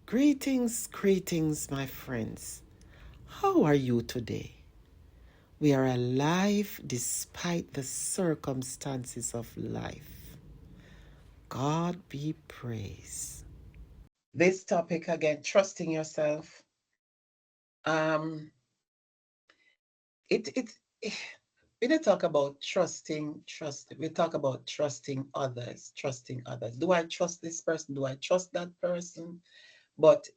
Greetings, greetings, my friends. How are you today? We are alive despite the circumstances of life. God be praised. This topic again, trusting yourself. Um, it we didn't talk about trust. We talk about trusting others, trusting others. Do I trust this person? Do I trust that person? But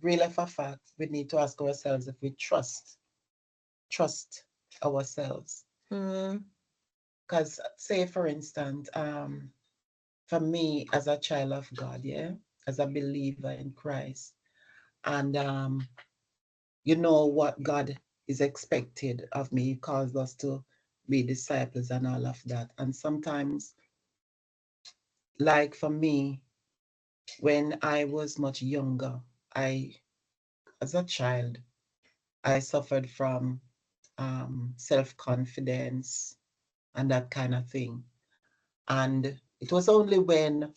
really for fact, we need to ask ourselves if we trust ourselves. Mm, Because say for instance, for me as a child of God, yeah, as a believer in Christ, and you know what God is expected of me. He calls us to be disciples and all of that. And sometimes, like for me, when I was much younger, I as a child, I suffered from self-confidence and that kind of thing. And it was only when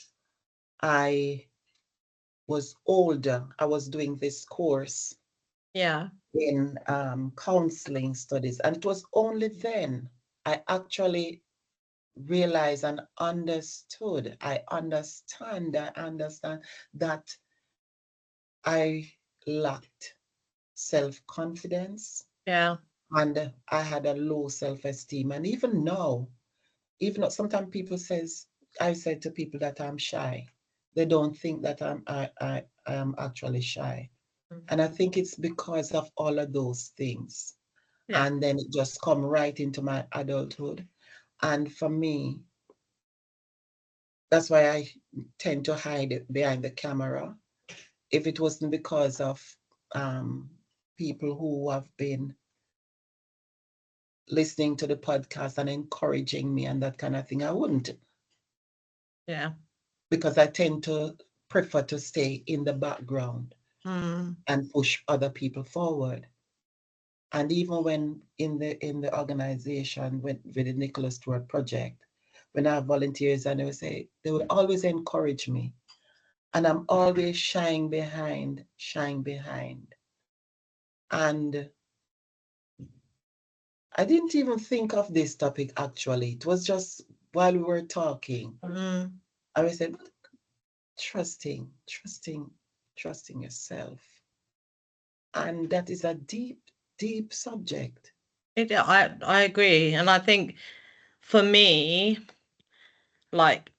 I was older, I was doing this course yeah, in counseling studies. And it was only then I actually realized and understood, I understand that I lacked self-confidence yeah, and I had a low self-esteem. And even now, even though sometimes people says, I said to people that I'm shy. They don't think that I am actually shy. mm, And I think it's because of all of those things. yeah, And then it just come right into my adulthood. And for me, that's why I tend to hide it behind the camera. If it wasn't because of um, people who have been listening to the podcast and encouraging me and that kind of thing, I wouldn't, yeah. because I tend to prefer to stay in the background Mm, and push other people forward. And even when in the organization with the Nicholas Stewart project, when I have volunteers and they would always encourage me. And I'm always shying behind. And I didn't even think of this topic actually. It was just while we were talking, mm. I said, trusting, trusting, trusting yourself. And that is a deep, deep subject. I agree, and I think for me, like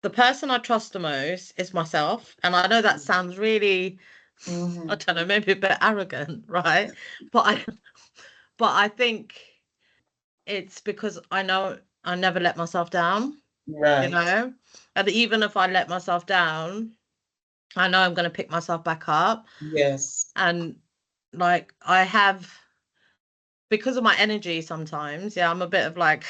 the person I trust the most is myself, and I know that sounds really, I Mm-hmm. don't know, maybe a bit arrogant, right? But I think it's because I know I never let myself down, you Right. know, and even if I let myself down, I know I'm going to pick myself back up, Yes. and like I have because of my energy sometimes, yeah, I'm a bit of like,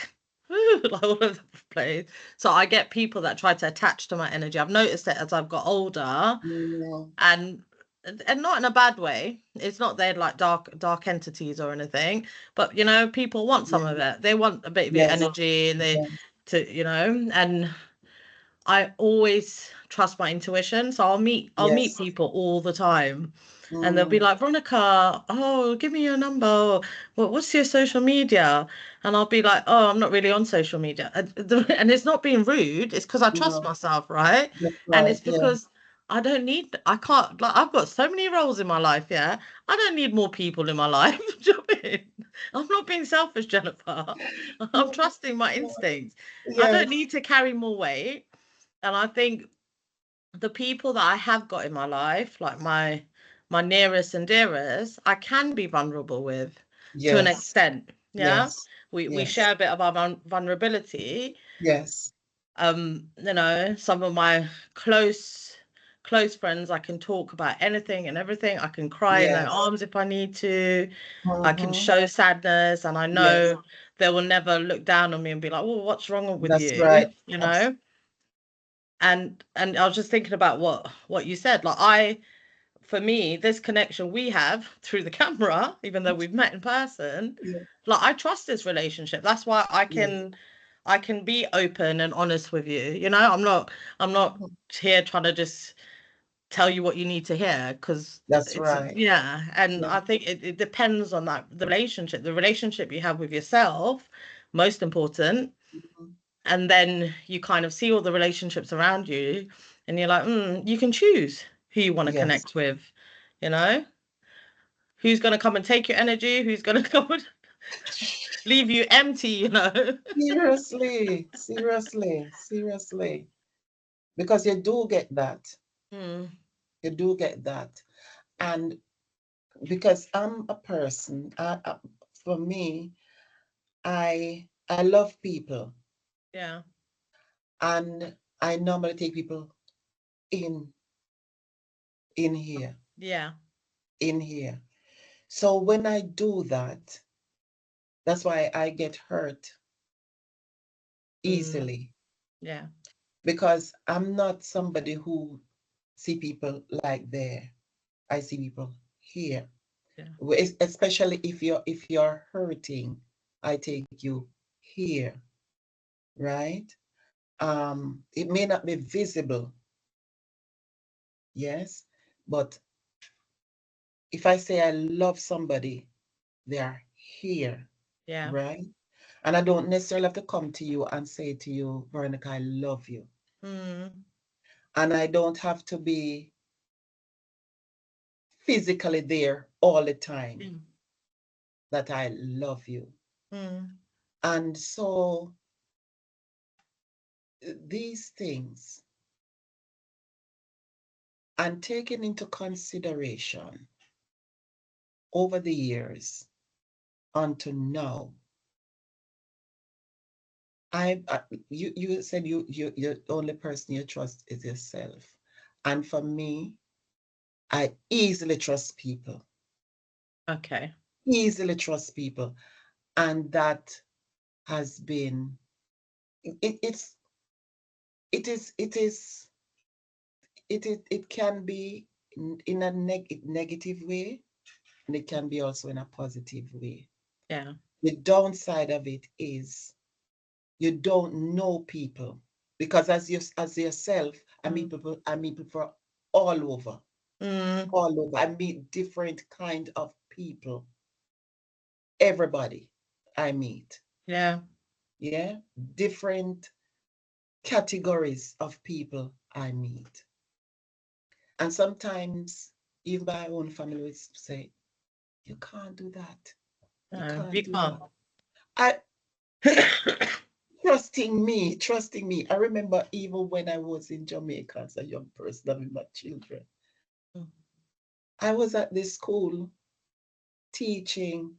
like all over the place. So I get people that try to attach to my energy. I've noticed it as I've got older, Yeah. and not in a bad way. It's not they're like dark entities or anything, but people want some of Yeah. it. They want a bit of your Yes. energy, and they Yes. to and I always trust my intuition. So I'll meet Yes. people all the time, and they'll be Mm. like, Veronica, oh, give me your number. Or, what's your social media? And I'll be like, oh, I'm not really on social media. And it's not being rude. It's because I trust No, myself, right? that's And right. it's Yeah. because I can't, like, I've got so many roles in my life, yeah. I don't need more people in my life. Do you know what I mean? I'm not being selfish, Jennifer. I'm No, trusting my no. instincts. I don't Yes. need to carry more weight. And I think the people that I have got in my life, like my nearest and dearest, I can be vulnerable with to an Yes. extent. Yeah. Yes. We Yes. share a bit of our vulnerability. Yes. Some of my close friends, I can talk about anything and everything. I can cry in their Yes. arms if I need to. I can Mm-hmm. show sadness, and I Yes. know they will never look down on me and be like, "Oh, what's wrong with That's you?" right. You know. And I was just thinking about what you said. Like for me, this connection we have through the camera, even though we've met in person, Yeah. like I trust this relationship. That's why Yes. I can be open and honest with you. I'm not here trying to just tell you what you need to hear, because That's it's, right. yeah. And Yeah. I think it depends on that, the relationship you have with yourself, most important. Mhm. And then you kind of see all the relationships around you, and you're like, you can choose who you want to Yes. connect with, you know, who's going to come and take your energy, who's going to come and leave you empty, you know. Seriously, seriously, seriously. Because you do get that. Mm, You do get that. And because I'm a person, for me, I love people, yeah, and I normally take people in in here, yeah, in here. So when I do that, that's why I get hurt mm, easily, yeah, because I'm not somebody who see people like there. I see people here. yeah, Especially if you're hurting, I take you here, right? It may not be visible, yes, but if I say I love somebody, they are here, yeah, right? And I don't necessarily have to come to you and say to you, Veronica, I love you. mm, And I don't have to be physically there all the time mm, that I love you. mm, And so these things, and taken into consideration over the years until now, I you said you the only person you trust is yourself, and for me, I easily trust people, okay, easily trust people, and that has been it, it's it is it can be in a negative way, and it can be also in a positive way. yeah, The downside of it is you don't know people, because as yourself, mm, I meet people all over, mm, all over. I meet different kind of people. Everybody I meet, yeah, yeah, different categories of people I meet, and sometimes even my own family would say, "You can't do that. You no, can't you do can't. that." I trusting me. I remember even when I was in Jamaica as a young person with my children, Mm, I was at this school teaching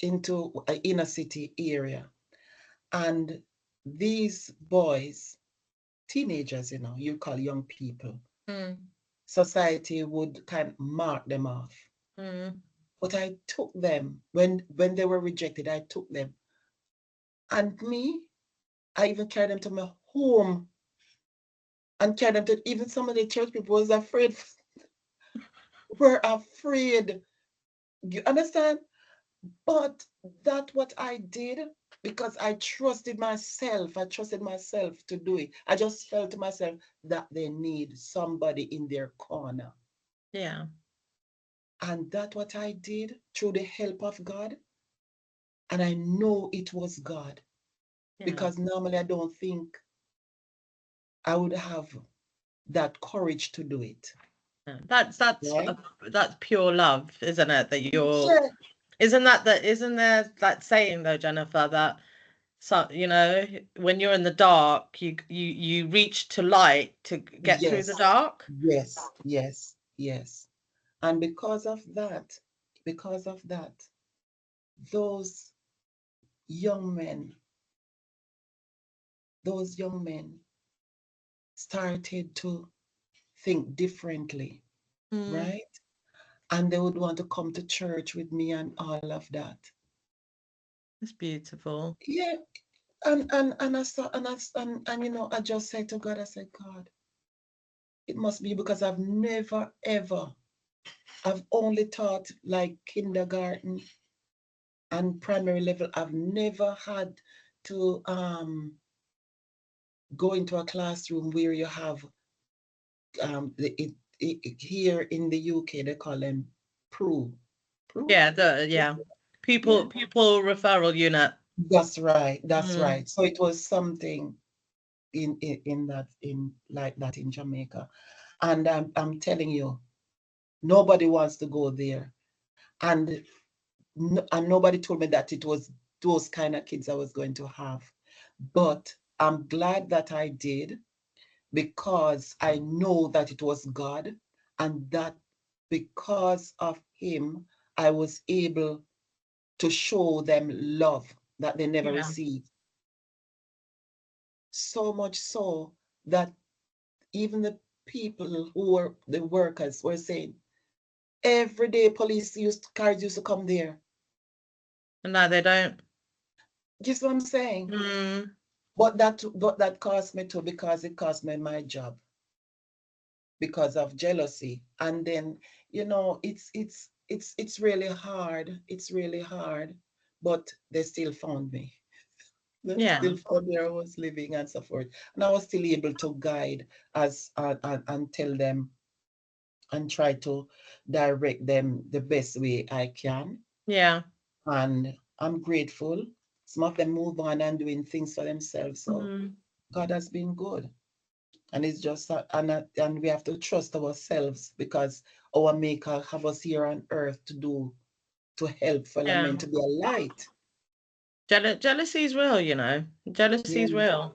into an inner city area. And these boys, teenagers, you call young people, mm, society would kind of mark them off. mm, But I took them, when they were rejected, I took them. And me, I even carried them to my home, and carried them to, even some of the church people was afraid, were afraid. You understand? But that what I did, because I trusted myself. I trusted myself to do it. I just felt to myself that they need somebody in their corner. yeah, And that what I did through the help of God. And I know it was God, yeah. because normally I don't think I would have that courage to do it. Yeah. Right? That's pure love, isn't it? That you're, Yeah. isn't there that saying though, Jennifer, that, so, when you're in the dark, you reach to light to get through the Yes. dark. Yes. Yes. Yes. And because of that, those young men, those young men started to think differently, Mm, right? And they would want to come to church with me and all of that. it's beautiful. Yeah, and I saw and I just said to God, I said, God, it must be because I've never ever, I've only taught like kindergarten and primary level. I've never had to go into a classroom where you have here in the UK they call them PRU. PRU? Yeah, yeah. Yeah. People referral unit. That's right. That's Mm, right. So it was something in that in like that in Jamaica. And I'm telling you, nobody wants to go there. And and nobody told me that it was those kind of kids I was going to have. But I'm glad that I did, because I know that it was God, and that because of Him, I was able to show them love that they never yeah. received. So much so that even the people who were the workers were saying, every day cars used to come there. And no, they don't. Guess what I'm saying? Mm, But that cost me too, because it cost me my job because of jealousy. And then, it's really hard. It's really hard. But they still found me. They yeah. still found where I was living and so forth. And I was still able to guide as and tell them and try to direct them the best way I can. Yeah. And I'm grateful. Some of them move on and doing things for themselves. So Mm, God has been good. And it's just and we have to trust ourselves, because our maker have us here on earth to help fellow yeah. men to be a light. Jealousy is real, you know. Jealousy Yeah. is real.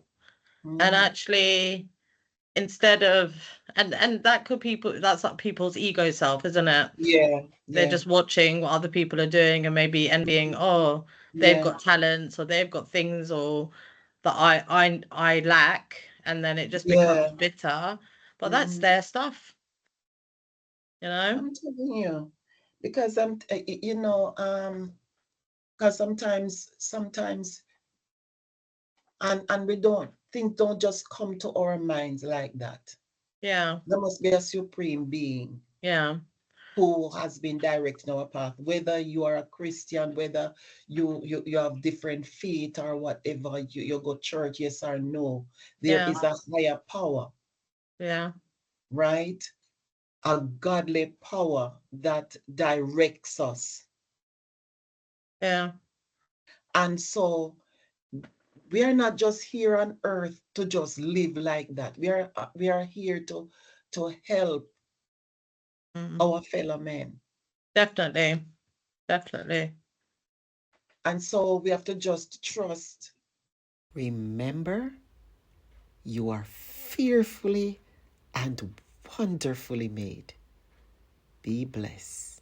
And Mm-hmm. actually, instead of and that could people that's like people's ego self, isn't it? Yeah. They're Yeah. just watching what other people are doing and maybe envying, Mhm. oh, they've Yeah. got talents or they've got things or that I lack, and then it just becomes Yeah. bitter. But that's Mhm. their stuff, you know? I'm telling you, because because sometimes, and we don't things don't just come to our minds like that. Yeah, There must be a supreme being yeah, who has been directing our path, whether you are a Christian, whether you have different faith or whatever, you go church, yes or no, there yeah, is a higher power, yeah, right? A godly power that directs us. yeah, And so we are not just here on earth to just live like that. We are here to help mm, our fellow men. definitely, definitely. And so we have to just trust. Remember, you are fearfully and wonderfully made. Be blessed.